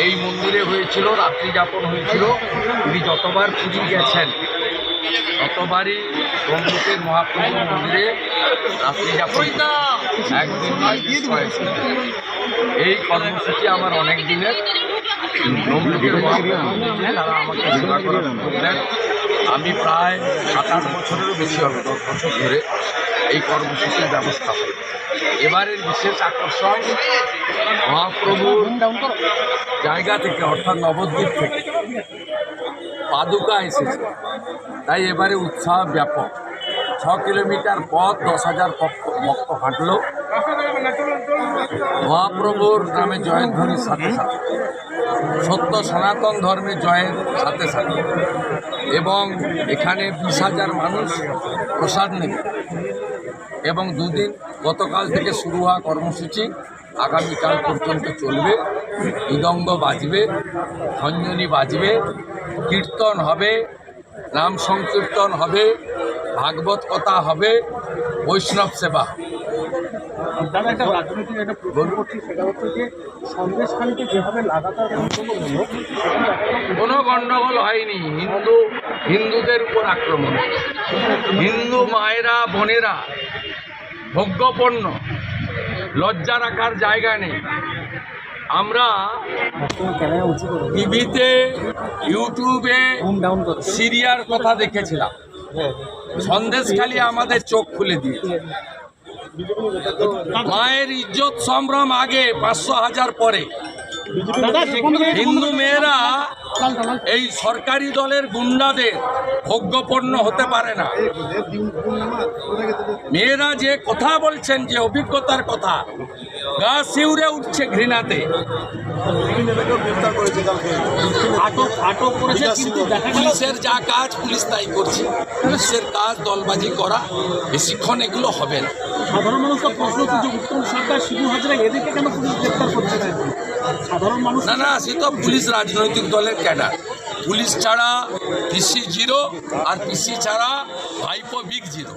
এই মন্দিরে হয়েছিল, রাত্রি যাপন হয়েছিল। তিনি যতবার পুরী গেছেন ততবারই তমলুকের মহাপ্রভু মন্দিরে রাত্রি যাপন একদিন নয়, বেশ কয়েকদিন। এই কর্মসূচি আমার অনেক দিনের। তমলুকের মহাপ্রভু মন্দিরে তারা আমাকে সেবা করার সুযোগ দেন। আমি প্রায় 7-8 বছরেরও বেশি হবে, 10 বছর ধরে এই কর্মসূচির ব্যবস্থা হয়। এবারের বিশেষ আকর্ষণ মহাপ্রভুর জায়গা থেকে, অর্থাৎ নবদ্বীপ থেকে পাদুকা এসেছে, তাই এবারে উৎসাহ ব্যাপক। 6 কিলোমিটার পথ 10,000 ভক্ত হাঁটল মহাপ্রভুর নামে জয়ধ্বনির সাথে সাথে, সত্য সনাতন ধর্মের জয়ের সাথে সাথে। এবং এখানে 20,000 মানুষ প্রসাদ নেবে। এবং দুদিন, গতকাল থেকে শুরু হওয়া কর্মসূচি আগামীকাল পর্যন্ত চলবে। মৃদঙ্গ বাজবে, খঞ্জনি বাজবে, কীর্তন হবে, নাম সংকীর্তন হবে, ভাগবত কথা হবে, বৈষ্ণব সেবা। দাদা, একটা রাজনৈতিক একটা প্রশ্ন করছি, সেটা হচ্ছে যে সন্দেশখালীতে যেভাবে লাগাতার গণ্ডগোল হলো, কোনো গণ্ডগোল হয়নি। হিন্দুদের উপর আক্রমণ। হিন্দু মায়েরা বোনেরা ভোগ্যপণ্য, লজ্জা রাখার জায়গা নেই। আমরা টিভিতে, ইউটিউবে সিরিয়ার কথা দেখেছিলাম। সন্দেশখালী আমাদের চোখ খুলে দিয়েছে। মায়ের ইজ্জত সম্ভ্রম আগে, 500,000 পরে। হিন্দু মেয়েরা এই সরকারি দলের গুন্ডাদের ভোগ্যপণ্য হতে পারে না। মেয়েরা যে কথা বলছেন, যে অভিজ্ঞতার কথা, গা শিউরে উঠছে ঘৃণাতে। পুলিশের যা কাজ পুলিশ তাই করছে। পুলিশের কাজ দলবাজি করা, বেশিক্ষণ এগুলো হবে না। সাধারণ মানুষ তো প্রশ্ন করছে, উত্তম সরকার, শিবু হাজরা, এদেরকে কেন পুলিশ গ্রেফতার করছে না? সাধারণ মানুষ না, সে তো পুলিশ রাজনৈতিক দলের ক্যাডার। পুলিশ ছাড়া পিসি 0, আর পিসি ছাড়া ভাইপো বিগ 0।